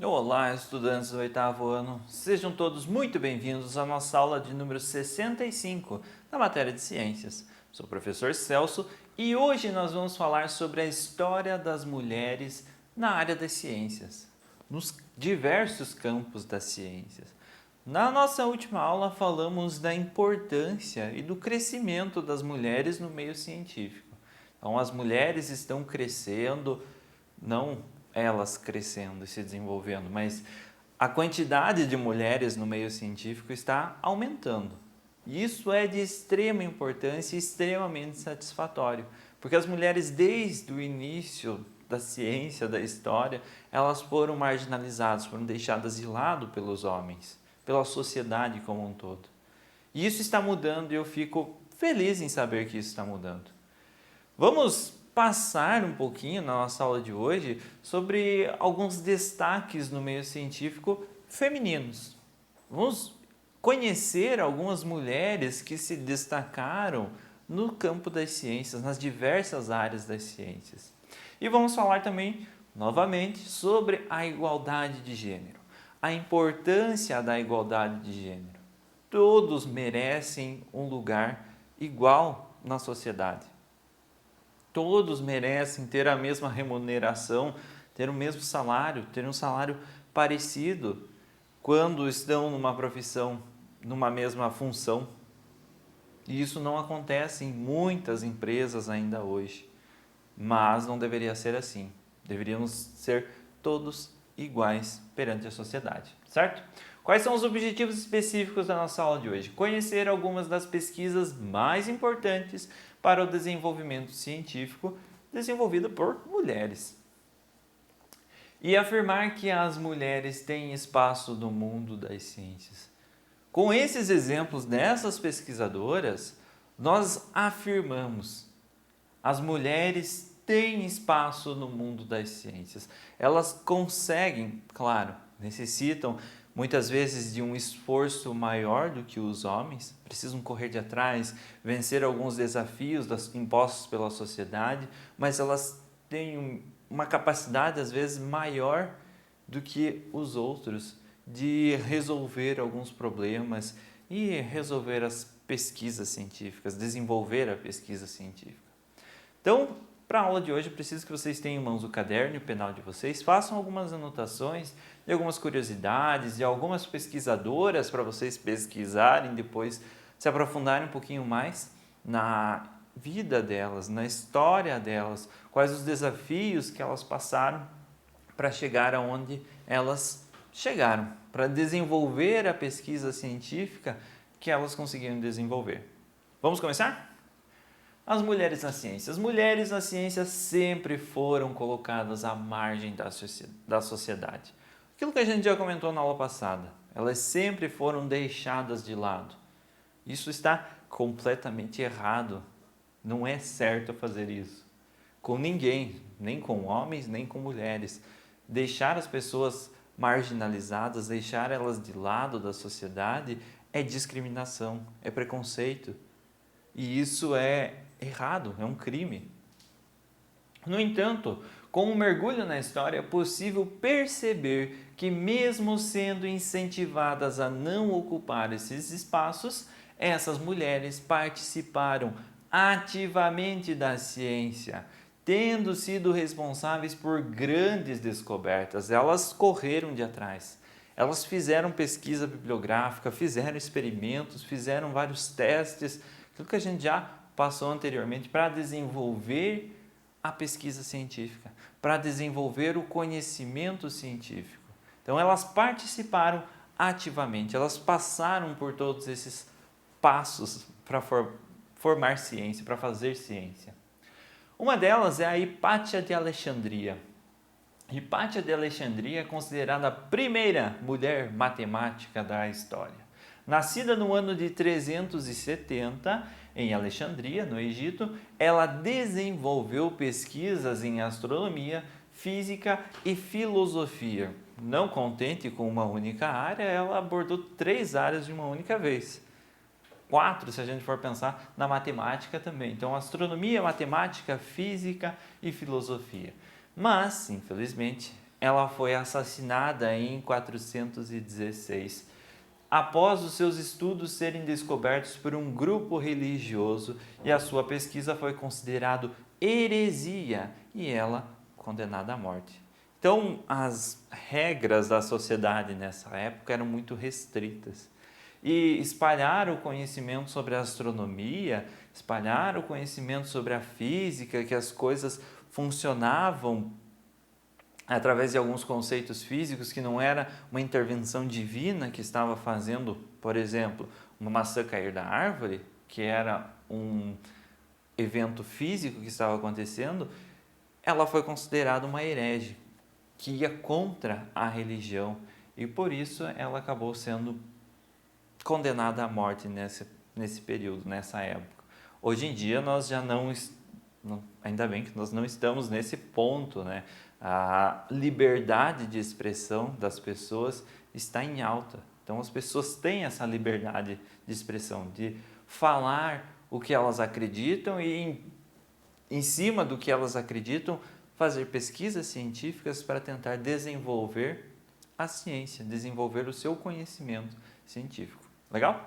Olá, estudantes do oitavo ano. Sejam todos muito bem-vindos à nossa aula de número 65 da matéria de Ciências. Sou o professor Celso e hoje nós vamos falar sobre a história das mulheres na área das ciências, nos diversos campos das ciências. Na nossa última aula falamos da importância e do crescimento das mulheres no meio científico. Então, as mulheres estão crescendo, não elas crescendo e se desenvolvendo, mas a quantidade de mulheres no meio científico está aumentando. Isso é de extrema importância e extremamente satisfatório, porque as mulheres desde o início da ciência, da história, elas foram marginalizadas, foram deixadas de lado pelos homens, pela sociedade como um todo. E isso está mudando e eu fico feliz em saber que isso está mudando. Vamos passar um pouquinho na nossa aula de hoje sobre alguns destaques no meio científico femininos. Vamos conhecer algumas mulheres que se destacaram no campo das ciências, nas diversas áreas das ciências. E vamos falar também, novamente, sobre a igualdade de gênero, a importância da igualdade de gênero. Todos merecem um lugar igual na sociedade. Todos merecem ter a mesma remuneração, ter o mesmo salário, ter um salário parecido quando estão numa profissão, numa mesma função. E isso não acontece em muitas empresas ainda hoje, mas não deveria ser assim. Deveríamos ser todos iguais perante a sociedade, certo? Quais são os objetivos específicos da nossa aula de hoje? Conhecer algumas das pesquisas mais importantes para o desenvolvimento científico desenvolvida por mulheres. E afirmar que as mulheres têm espaço no mundo das ciências. Com esses exemplos dessas pesquisadoras, nós afirmamos: as mulheres têm espaço no mundo das ciências. Elas conseguem, claro, necessitam muitas vezes de um esforço maior do que os homens, precisam correr de atrás, vencer alguns desafios impostos pela sociedade, mas elas têm uma capacidade às vezes maior do que os outros de resolver alguns problemas e resolver as pesquisas científicas, desenvolver a pesquisa científica. Então, para a aula de hoje, eu preciso que vocês tenham em mãos o caderno e o penal de vocês, façam algumas anotações de algumas curiosidades, de algumas pesquisadoras para vocês pesquisarem, depois se aprofundarem um pouquinho mais na vida delas, na história delas, quais os desafios que elas passaram para chegar aonde elas chegaram, para desenvolver a pesquisa científica que elas conseguiram desenvolver. Vamos começar? As mulheres na ciência. As mulheres na ciência sempre foram colocadas à margem da sociedade. Aquilo que a gente já comentou na aula passada, elas sempre foram deixadas de lado. Isso está completamente errado. Não é certo fazer isso. Com ninguém, nem com homens, nem com mulheres. Deixar as pessoas marginalizadas, deixar elas de lado da sociedade é discriminação, é preconceito. E isso é errado, é um crime. No entanto, com um mergulho na história, é possível perceber que, mesmo sendo incentivadas a não ocupar esses espaços, essas mulheres participaram ativamente da ciência, tendo sido responsáveis por grandes descobertas. Elas correram de atrás. Elas fizeram pesquisa bibliográfica, fizeram experimentos, fizeram vários testes, aquilo que a gente já passou anteriormente, para desenvolver a pesquisa científica, para desenvolver o conhecimento científico. Então, elas participaram ativamente, elas passaram por todos esses passos para formar ciência, para fazer ciência. Uma delas é a Hipátia de Alexandria. Hipátia de Alexandria é considerada a primeira mulher matemática da história. Nascida no ano de 370, em Alexandria, no Egito, ela desenvolveu pesquisas em astronomia, física e filosofia. Não contente com uma única área, ela abordou 3 áreas de uma única vez. 4, se a gente for pensar na matemática também. Então, astronomia, matemática, física e filosofia. Mas, infelizmente, ela foi assassinada em 416, após os seus estudos serem descobertos por um grupo religioso, e a sua pesquisa foi considerada heresia e ela condenada à morte. Então, as regras da sociedade nessa época eram muito restritas. E espalhar o conhecimento sobre a astronomia, espalhar o conhecimento sobre a física, que as coisas funcionavam através de alguns conceitos físicos, que não era uma intervenção divina que estava fazendo, por exemplo, uma maçã cair da árvore, que era um evento físico que estava acontecendo, ela foi considerada uma herege, que ia contra a religião, e por isso ela acabou sendo condenada à morte nesse período, nessa época. Hoje em dia nós já ainda bem que nós não estamos nesse ponto, né? A liberdade de expressão das pessoas está em alta. Então as pessoas têm essa liberdade de expressão, de falar o que elas acreditam e em cima do que elas acreditam, fazer pesquisas científicas para tentar desenvolver a ciência, desenvolver o seu conhecimento científico. Legal?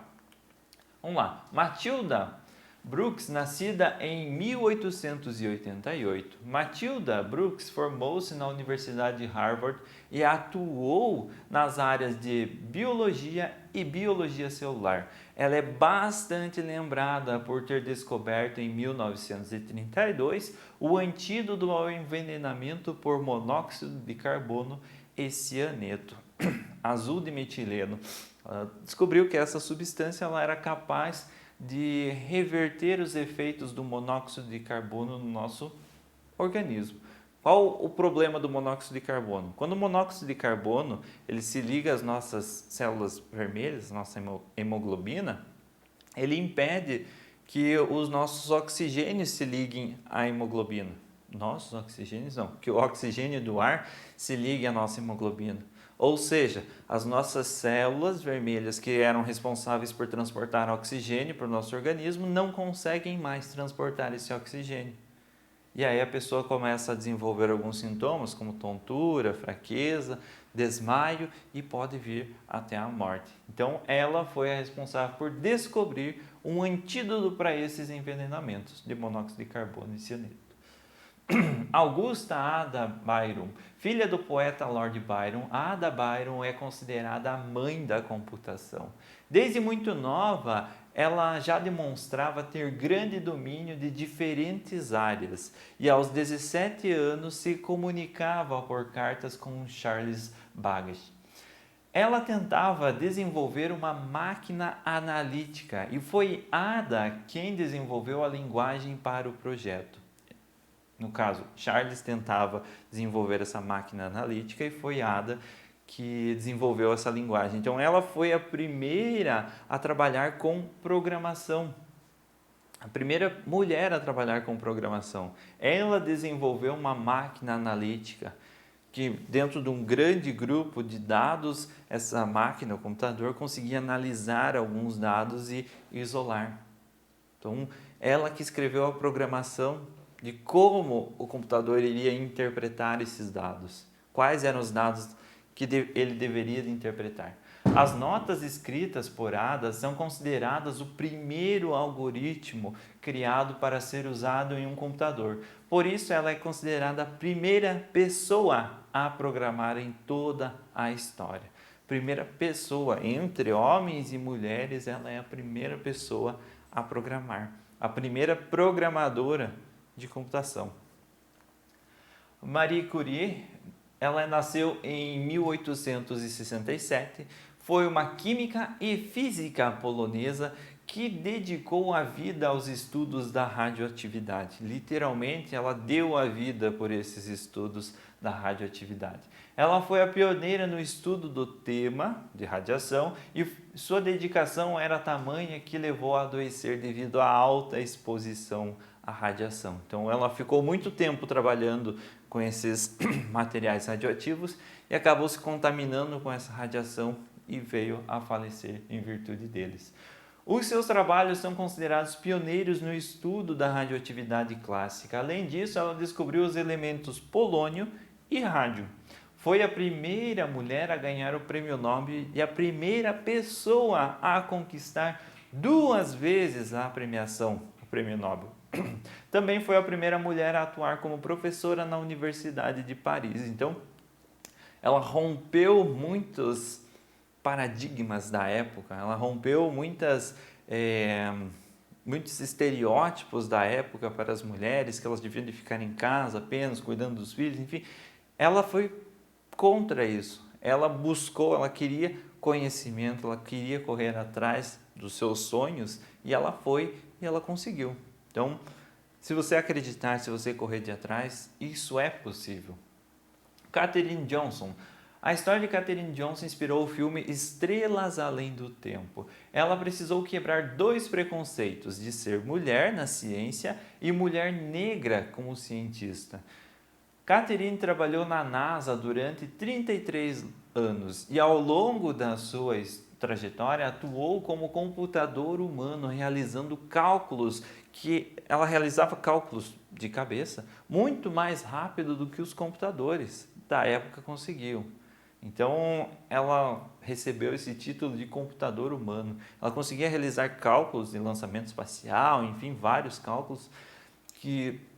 Vamos lá. Matilda Brooks, nascida em 1888. Matilda Brooks formou-se na Universidade de Harvard e atuou nas áreas de biologia e biologia celular. Ela é bastante lembrada por ter descoberto em 1932 o antídoto ao envenenamento por monóxido de carbono e cianeto, azul de metileno. Ela descobriu que essa substância ela era capaz de reverter os efeitos do monóxido de carbono no nosso organismo. Qual o problema do monóxido de carbono? Quando o monóxido de carbono ele se liga às nossas células vermelhas, nossa hemoglobina, ele impede que os nossos oxigênios se liguem à hemoglobina. Nossos oxigênios não, que o oxigênio do ar se ligue à nossa hemoglobina. Ou seja, as nossas células vermelhas que eram responsáveis por transportar oxigênio para o nosso organismo não conseguem mais transportar esse oxigênio. E aí a pessoa começa a desenvolver alguns sintomas como tontura, fraqueza, desmaio e pode vir até a morte. Então ela foi a responsável por descobrir um antídoto para esses envenenamentos de monóxido de carbono e cianeto. Augusta Ada Byron, filha do poeta Lord Byron, Ada Byron é considerada a mãe da computação. Desde muito nova, ela já demonstrava ter grande domínio de diferentes áreas e aos 17 anos se comunicava por cartas com Charles Babbage. Ela tentava desenvolver uma máquina analítica e foi Ada quem desenvolveu a linguagem para o projeto. No caso, Charles tentava desenvolver essa máquina analítica e foi Ada que desenvolveu essa linguagem. Então, ela foi a primeira a trabalhar com programação. A primeira mulher a trabalhar com programação. Ela desenvolveu uma máquina analítica que, dentro de um grande grupo de dados, essa máquina, o computador, conseguia analisar alguns dados e isolar. Então, ela que escreveu a programação de como o computador iria interpretar esses dados. Quais eram os dados que ele deveria interpretar. As notas escritas por Ada são consideradas o primeiro algoritmo criado para ser usado em um computador. Por isso, ela é considerada a primeira pessoa a programar em toda a história. Primeira pessoa, entre homens e mulheres, ela é a primeira pessoa a programar. A primeira programadora de computação. Marie Curie, ela nasceu em 1867, foi uma química e física polonesa que dedicou a vida aos estudos da radioatividade. Literalmente, ela deu a vida por esses estudos da radioatividade. Ela foi a pioneira no estudo do tema de radiação e sua dedicação era tamanha que levou a adoecer devido à alta exposição à radiação. Então, ela ficou muito tempo trabalhando com esses materiais radioativos e acabou se contaminando com essa radiação e veio a falecer em virtude deles. Os seus trabalhos são considerados pioneiros no estudo da radioatividade clássica. Além disso, ela descobriu os elementos polônio e rádio. Foi a primeira mulher a ganhar o Prêmio Nobel e a primeira pessoa a conquistar 2 vezes a premiação, o Prêmio Nobel. Também foi a primeira mulher a atuar como professora na Universidade de Paris. Então, ela rompeu muitos paradigmas da época, ela rompeu muitos estereótipos da época para as mulheres, que elas deviam de ficar em casa apenas, cuidando dos filhos, enfim. Ela foi contra isso. Ela buscou, ela queria conhecimento, ela queria correr atrás dos seus sonhos e ela foi e ela conseguiu. Então, se você acreditar, se você correr de atrás, isso é possível. Katherine Johnson. A história de Katherine Johnson inspirou o filme Estrelas Além do Tempo. Ela precisou quebrar 2 preconceitos de ser mulher na ciência e mulher negra como cientista. Katherine trabalhou na NASA durante 33 anos e ao longo da sua trajetória atuou como computador humano, realizando cálculos que ela realizava cálculos de cabeça muito mais rápido do que os computadores da época conseguiam. Então, ela recebeu esse título de computador humano. Ela conseguia realizar cálculos de lançamento espacial, enfim, vários cálculos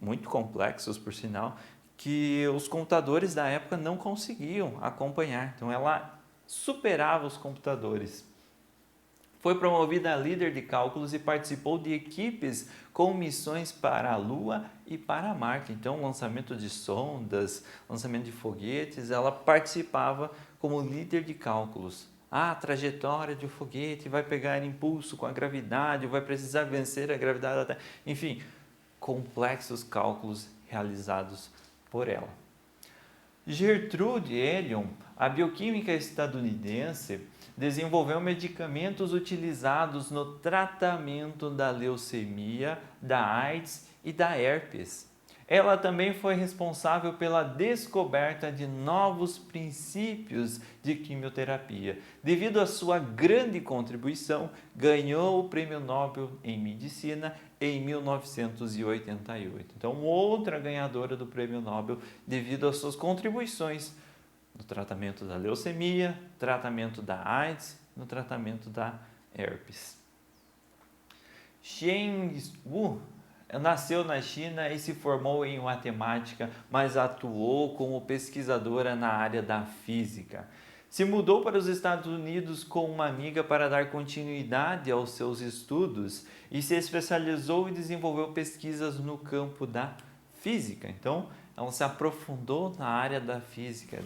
muito complexos, por sinal, que os computadores da época não conseguiam acompanhar. Então, ela superava os computadores. Foi promovida a líder de cálculos e participou de equipes com missões para a Lua e para Marte. Então, lançamento de sondas, lançamento de foguetes, ela participava como líder de cálculos. A trajetória de um foguete vai pegar impulso com a gravidade, vai precisar vencer a gravidade da Terra. Enfim, complexos cálculos realizados por ela. Gertrude Elion, a bioquímica estadunidense, desenvolveu medicamentos utilizados no tratamento da leucemia, da AIDS e da herpes. Ela também foi responsável pela descoberta de novos princípios de quimioterapia. Devido à sua grande contribuição, ganhou o Prêmio Nobel em Medicina em 1988. Então, outra ganhadora do Prêmio Nobel devido às suas contribuições no tratamento da leucemia, tratamento da AIDS, no tratamento da herpes. Shen Wu nasceu na China e se formou em matemática, mas atuou como pesquisadora na área da física. Se mudou para os Estados Unidos com uma amiga para dar continuidade aos seus estudos e se especializou e desenvolveu pesquisas no campo da física. Então, ela se aprofundou na área da física.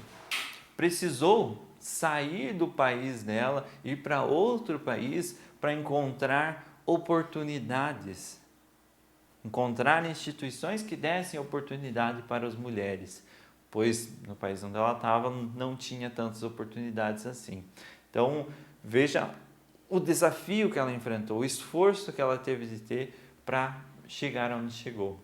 Precisou sair do país dela, ir para outro país para encontrar oportunidades, encontrar instituições que dessem oportunidade para as mulheres, pois no país onde ela estava não tinha tantas oportunidades assim. Então, veja o desafio que ela enfrentou, o esforço que ela teve de ter para chegar onde chegou.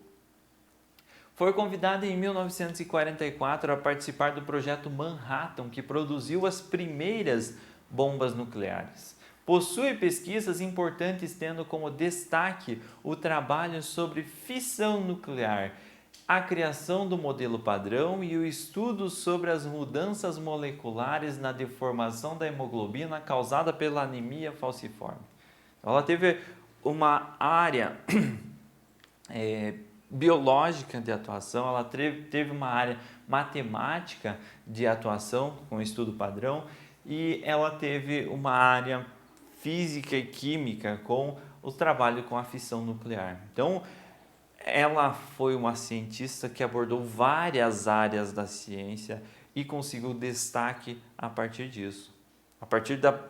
Foi convidada em 1944 a participar do projeto Manhattan, que produziu as primeiras bombas nucleares. Possui pesquisas importantes, tendo como destaque o trabalho sobre fissão nuclear, a criação do modelo padrão e o estudo sobre as mudanças moleculares na deformação da hemoglobina causada pela anemia falciforme. Ela teve uma área biológica de atuação, ela teve uma área matemática de atuação com estudo padrão e ela teve uma área física e química com o trabalho com a fissão nuclear. Então, ela foi uma cientista que abordou várias áreas da ciência e conseguiu destaque a partir disso, a partir da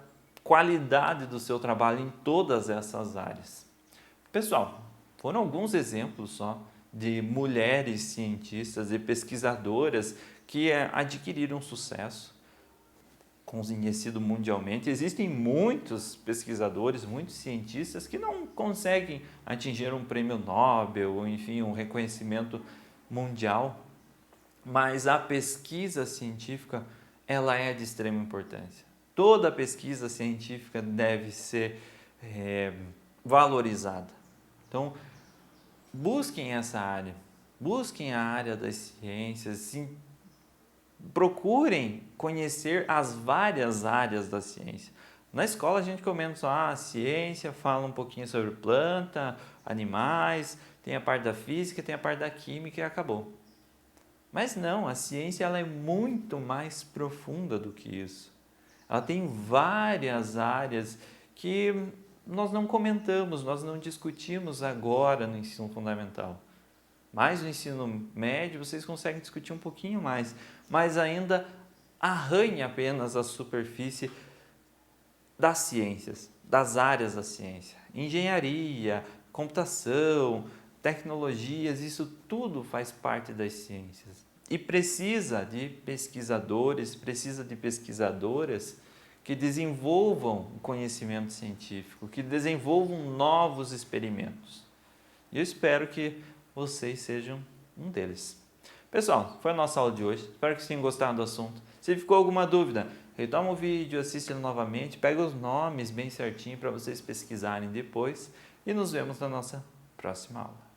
qualidade do seu trabalho em todas essas áreas. Pessoal, foram alguns exemplos só de mulheres cientistas e pesquisadoras que adquiriram sucesso, conhecido mundialmente. Existem muitos pesquisadores, muitos cientistas que não conseguem atingir um prêmio Nobel, ou enfim, um reconhecimento mundial, mas a pesquisa científica, ela é de extrema importância. Toda pesquisa científica deve ser valorizada. Então, busquem essa área, busquem a área das ciências, procurem conhecer as várias áreas da ciência. Na escola a gente comenta só a ciência, fala um pouquinho sobre planta, animais, tem a parte da física, tem a parte da química e acabou. Mas não, a ciência ela é muito mais profunda do que isso. Ela tem várias áreas que nós não comentamos, nós não discutimos agora no ensino fundamental. Mas no ensino médio vocês conseguem discutir um pouquinho mais, mas ainda arranha apenas a superfície das ciências, das áreas da ciência. Engenharia, computação, tecnologias, isso tudo faz parte das ciências. E precisa de pesquisadores, precisa de pesquisadoras que desenvolvam o conhecimento científico, que desenvolvam novos experimentos. E eu espero que vocês sejam um deles. Pessoal, foi a nossa aula de hoje. Espero que vocês tenham gostado do assunto. Se ficou alguma dúvida, retoma o vídeo, assiste ele novamente, pega os nomes bem certinho para vocês pesquisarem depois e nos vemos na nossa próxima aula.